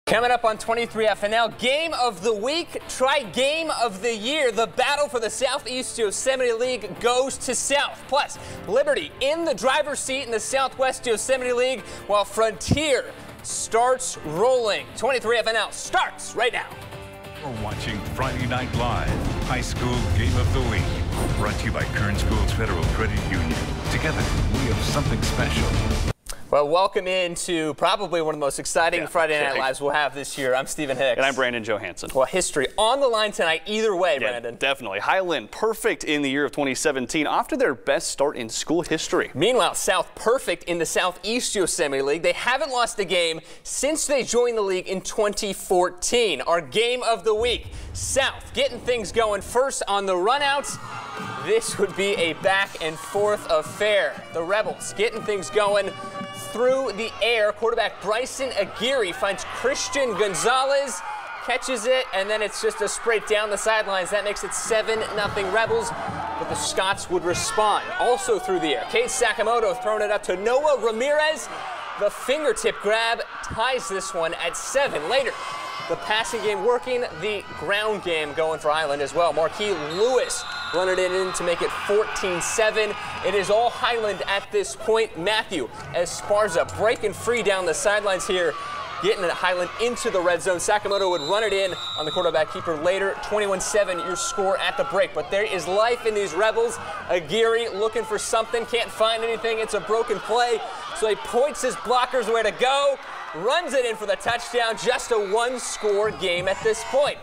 Coming up on 23 FNL, Game of the Week, try Game of the Year. The battle for the Southeast Yosemite League goes to South. Plus, Liberty in the driver's seat in the Southwest Yosemite League, while Frontier starts rolling. 23 FNL starts right now. We're watching Friday Night Live, High School Game of the Week. Brought to you by Kern Schools Federal Credit Union. Together, we have something special. Well, welcome into probably one of the most exciting Friday Night Lives we'll have this year. I'm Stephen Hicks. And I'm Brandon Johansson. Well, history on the line tonight either way, Brandon. Definitely. Highland perfect in the year of 2017 after their best start in school history. Meanwhile, South perfect in the Southeast Yosemite League. They haven't lost a game since they joined the league in 2014. Our Game of the Week, South getting things going first on the runouts. This would be a back and forth affair. The Rebels getting things going through the air. Quarterback Bryson Aguirre finds Christian Gonzalez, catches it, and then it's just a spray down the sidelines. That makes it 7-0 Rebels, but the Scots would respond. Also through the air, Cade Sakamoto throwing it up to Noah Ramirez. The fingertip grab ties this one at 7. Later, the passing game working, the ground game going for Highland as well. Marquis Lewis running it in to make it 14-7. It is all Highland at this point. Matthew Esparza breaking free down the sidelines here, getting Highland into the red zone. Sakamoto would run it in on the quarterback keeper later. 21-7 your score at the break. But there is life in these Rebels. Aguirre looking for something, can't find anything. It's a broken play, so he points his blockers where to go, runs it in for the touchdown. Just a one-score game at this point.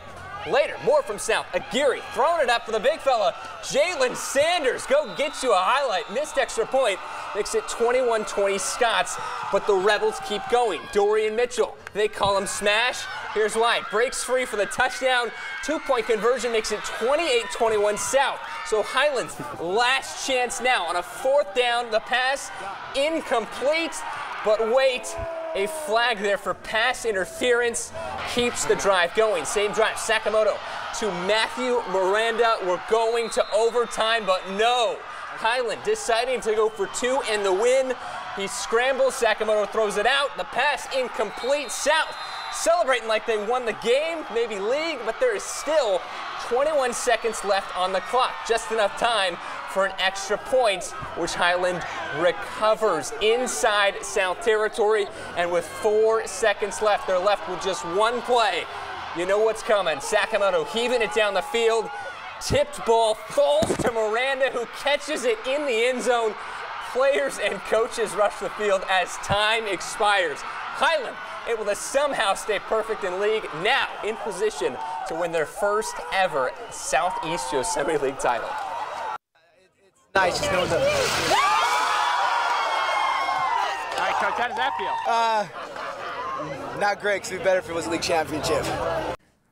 Later, more from South. Aguirre throwing it up for the big fella. Jalen Sanders, go get you a highlight. Missed extra point. Makes it 21-20 Scots, but the Rebels keep going. Dorian Mitchell, they call him Smash. Here's why. Breaks free for the touchdown. Two-point conversion makes it 28-21 South. So Highland's last chance now on a fourth down. The pass incomplete, but wait. A flag there for pass interference keeps the drive going. Same drive, Sakamoto to Matthew Miranda. We're going to overtime, but no. Highland deciding to go for 2 and the win. He scrambles, Sakamoto throws it out. The pass incomplete. South celebrating like they won the game, maybe league, but there is still 21 seconds left on the clock. Just enough time for an extra point, which Highland recovers inside South territory. And with 4 seconds left, they're left with just one play. You know what's coming. Sakamoto heaving it down the field. Tipped ball falls to Miranda, who catches it in the end zone. Players and coaches rush the field as time expires. Highland able to somehow stay perfect in league, now in position to win their first ever Southeast Yosemite League title. Nice, just knowing the... All right, Coach, how does that feel? Not great, because it'd be better if it was a league championship.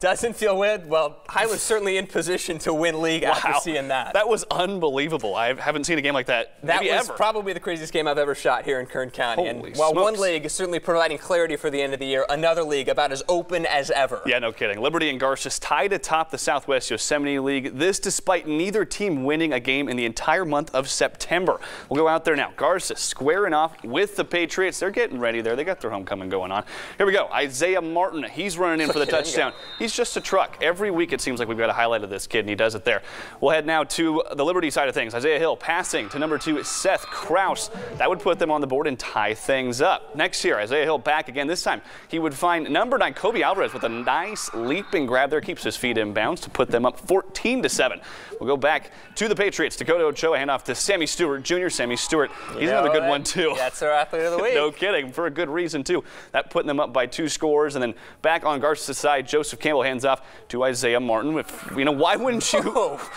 Doesn't feel good? Well, Highland's certainly in position to win league after seeing that. That was unbelievable. I haven't seen a game like that maybe That was ever. Probably the craziest game I've ever shot here in Kern County. Holy and while smokes. one league is certainly providing clarity for the end of the year, another league about as open as ever. Yeah, no kidding. Liberty and Garces tied atop the Southwest Yosemite League. This despite neither team winning a game in the entire month of September. We'll go out there now. Garces squaring off with the Patriots. They're getting ready there. They got their homecoming going on. Here we go. Isaiah Martin. He's running in for the touchdown. He's just a truck. Every week it seems like we've got a highlight of this kid, and he does it there. We'll head now to the Liberty side of things. Isaiah Hill passing to number 2, Seth Kraus. That would put them on the board and tie things up. Next year, Isaiah Hill back again. This time, he would find number 9, Kobe Alvarez, with a nice leaping grab there. Keeps his feet in bounds to put them up 14-7. We'll go back to the Patriots. Dakota Ochoa, hand off to Sammy Stewart Jr. Sammy Stewart, he's another good one, too. That's our athlete of the week. No kidding, for a good reason, too. That putting them up by 2 scores. And then back on Garces' side, Joseph Campbell hands off to Isaiah Martin. Why wouldn't you?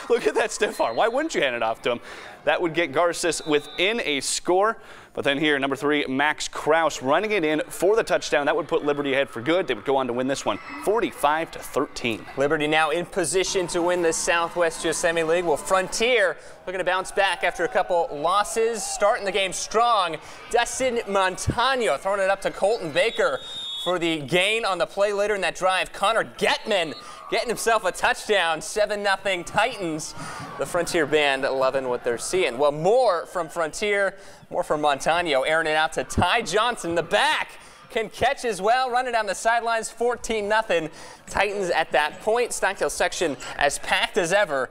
Look at that stiff arm. Why wouldn't you hand it off to him? That would get Garces within a score. But then here, number 3, Max Kraus running it in for the touchdown. That would put Liberty ahead for good. They would go on to win this one 45-13. Liberty now in position to win the Southwest Yosemite League. Well, Frontier looking to bounce back after a couple losses. Starting the game strong. Dustin Montano throwing it up to Colton Baker for the gain on the play later in that drive. Connor Getman getting himself a touchdown. 7-0 Titans. The Frontier band loving what they're seeing. Well, more from Frontier, more from Montano. Airing it out to Ty Johnson in the back. can catch as well, running down the sidelines, 14-0. Titans at that point. Stockdale section as packed as ever.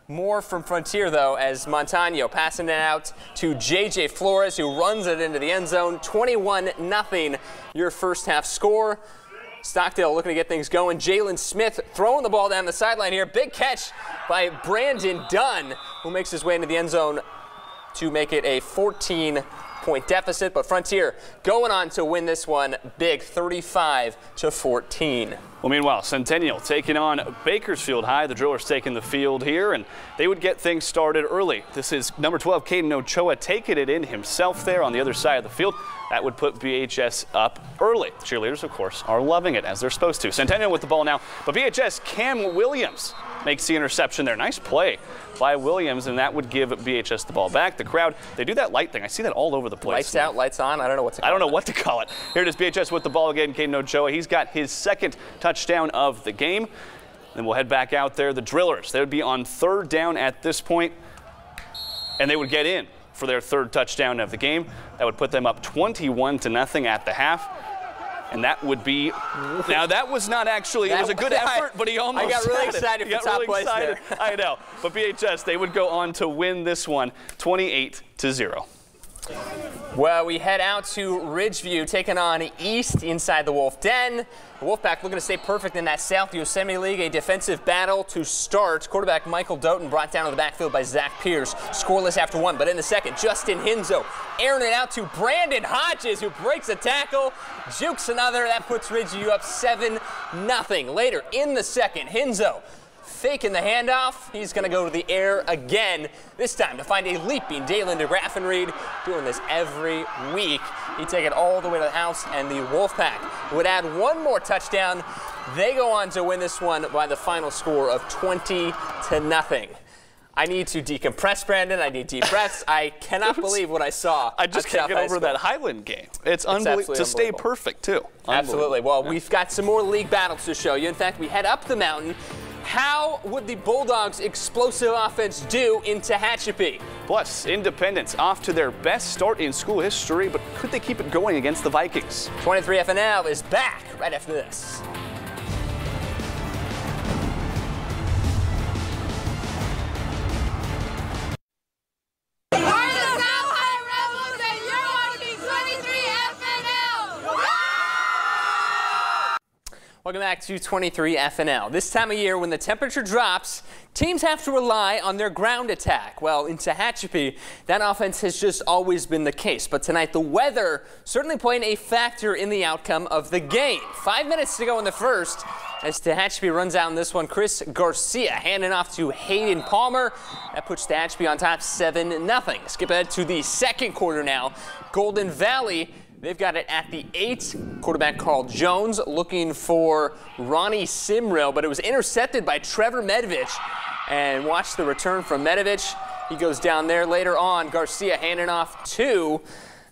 More from Frontier, though, as Montano passing it out to J.J. Flores, who runs it into the end zone. 21-0, your first half score. Stockdale looking to get things going. Jalen Smith throwing the ball down the sideline here. Big catch by Brandon Dunn, who makes his way into the end zone to make it a 14-point deficit. But Frontier going on to win this one big, 35-14. Well, meanwhile, Centennial taking on Bakersfield High. The Drillers taking the field here, and they would get things started early. This is number 12, Caden Ochoa, taking it in himself there on the other side of the field. That would put BHS up early. Cheerleaders, of course, are loving it, as they're supposed to. Centennial with the ball now, but BHS, Cam Williams makes the interception there. Nice play by Williams, and that would give BHS the ball back. The crowd, they do that light thing. I see that all over the place. Lights out, lights on. I don't know what to call it. I don't know what to call it. Here it is, BHS with the ball again. Caden Ochoa, he's got his second touchdown of the game. Then we'll head back out there. The Drillers, they would be on third down at this point, and they would get in for their third touchdown of the game. That would put them up 21-0 at the half. And that would be, now that was not actually, it was a good effort, but he almost I got really excited for top place there. I know, but BHS, they would go on to win this one 28-0. Well, we head out to Ridgeview, taking on East inside the Wolf Den. The Wolfpack looking to stay perfect in that South Yosemite League. A defensive battle to start. Quarterback Michael Doughton brought down to the backfield by Zach Pierce. Scoreless after one, but in the second, Justin Hinzo airing it out to Brandon Hodges, who breaks a tackle, jukes another. That puts Ridgeview up 7-0. Later in the second, Hinzo faking the handoff. He's going to go to the air again, this time to find a leaping Dalen DeGraffenried, doing this every week. He'd take it all the way to the house, and the Wolfpack would add one more touchdown. They go on to win this one by the final score of 20-0. I need to decompress, Brandon. I need deep breaths. I cannot believe what I saw. I just can't get over that Highland game. It's unbelievable. To stay perfect, too. Absolutely. Well, we've got some more league battles to show you. In fact, we head up the mountain. How would the Bulldogs' explosive offense do in Tehachapi? Plus, Independence off to their best start in school history, but could they keep it going against the Vikings? 23 FNL is back right after this. Welcome back to 23 FNL. This time of year, when the temperature drops, teams have to rely on their ground attack. Well, in Tehachapi, that offense has just always been the case. But tonight, the weather certainly playing a factor in the outcome of the game. 5 minutes to go in the first. As Tehachapi runs out in this one, Chris Garcia handing off to Hayden Palmer. That puts Tehachapi on top 7-0. Skip ahead to the second quarter now. Golden Valley, they've got it at the 8. Quarterback Carl Jones looking for Ronnie Simrill, but it was intercepted by Trevor Medovich. And watch the return from Medovich. He goes down there later on. Garcia handing off to,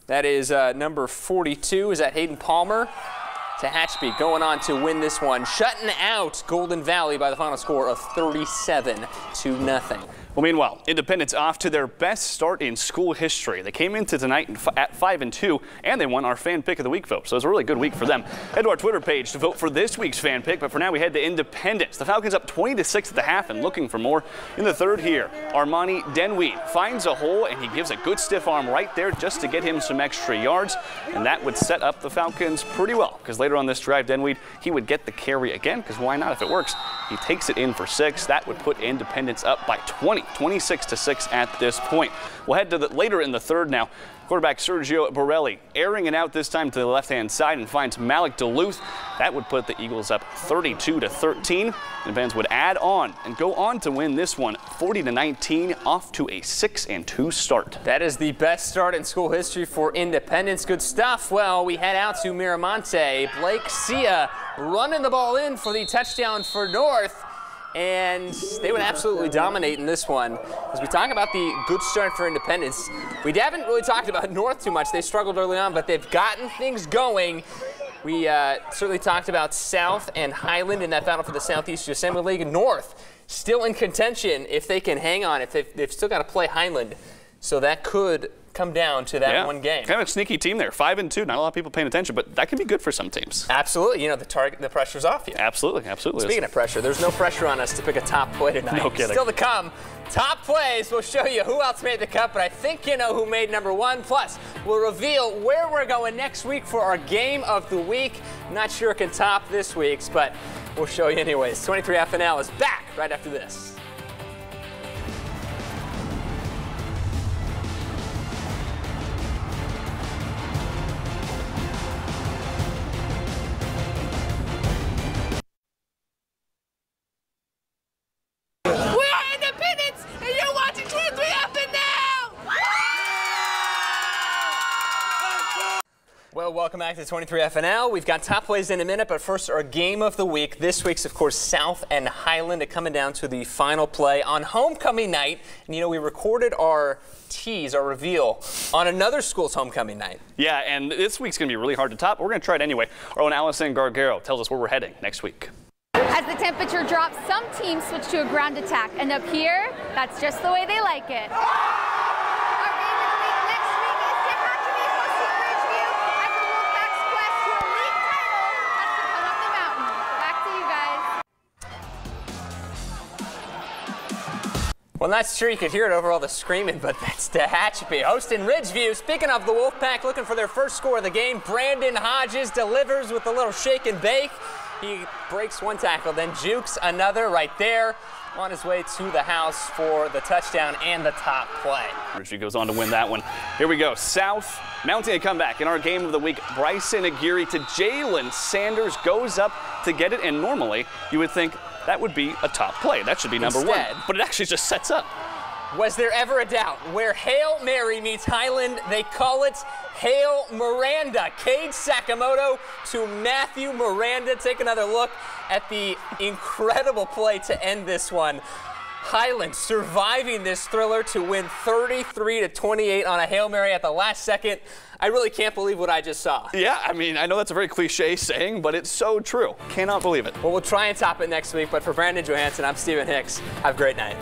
that is number 42. Is that Hayden Palmer? Tehachapi going on to win this one, shutting out Golden Valley by the final score of 37-0. Well, meanwhile, Independence off to their best start in school history. They came into tonight at 5-2, and they won our fan pick of the week vote. So it was a really good week for them. Head to our Twitter page to vote for this week's fan pick. But for now, we head to Independence. The Falcons up 20-6 at the half and looking for more in the third here. Armani Denweed finds a hole, and he gives a good stiff arm right there just to get him some extra yards. And that would set up the Falcons pretty well, because later on this drive, Denweed, he would get the carry again, because why not if it works? He takes it in for 6. That would put Independence up by 20. 26-6 at this point. We'll head to later in the third now. Quarterback Sergio Borelli airing it out this time to the left-hand side and finds Malik Duluth. That would put the Eagles up 32-13. Independence would add on and go on to win this one 40-19, off to a 6-2 start. That is the best start in school history for Independence. Good stuff. Well, we head out to Miramonte. Blake Sia running the ball in for the touchdown for North. And they would absolutely dominate in this one. As we talk about the good start for Independence, we haven't really talked about North too much. They struggled early on, but they've gotten things going. We certainly talked about South and Highland in that battle for the Southeast Yosemite League. North still in contention if they can hang on, if they've still got to play Highland. So that could come down to that one game. Kind of a sneaky team there. 5-2. Not a lot of people paying attention, but that can be good for some teams. Absolutely. You know, the pressure's off you. Absolutely. Absolutely. Speaking of pressure, there's no pressure on us to pick a top play tonight. No kidding. Still to come. Top plays. We'll show you who else made the cut, but I think you know who made number one. Plus, we'll reveal where we're going next week for our game of the week. Not sure it can top this week's, but we'll show you anyways. 23 FNL is back right after this. Well, welcome back to 23 FNL. We've got top plays in a minute, but first our game of the week. This week's, of course, South and Highland are coming down to the final play on homecoming night. And, you know, we recorded our tease, our reveal, on another school's homecoming night. Yeah, and this week's going to be really hard to top. We're going to try it anyway. Our own Allison Gargaro tells us where we're heading next week. As the temperature drops, some teams switch to a ground attack. And up here, that's just the way they like it. Well, not sure you could hear it over all the screaming, but that's Tehachapi hosting Ridgeview. Speaking of the Wolfpack, looking for their first score of the game, Brandon Hodges delivers with a little shake and bake. He breaks one tackle, then jukes another right there, on his way to the house for the touchdown and the top play. Ridgeview goes on to win that one. Here we go. South mounting a comeback in our game of the week. Bryson Aguirre to Jalen Sanders goes up to get it, and normally you would think that would be a top play. That should be number one. But it actually just sets up. Was there ever a doubt? Where Hail Mary meets Highland, they call it Hail Miranda. Cade Sakamoto to Matthew Miranda. Take another look at the incredible play to end this one. Highland surviving this thriller to win 33-28 on a Hail Mary at the last second. I really can't believe what I just saw. Yeah, I mean, I know that's a very cliche saying, but it's so true. Cannot believe it. Well, we'll try and top it next week, but for Brandon Johansson, I'm Stephen Hicks. Have a great night.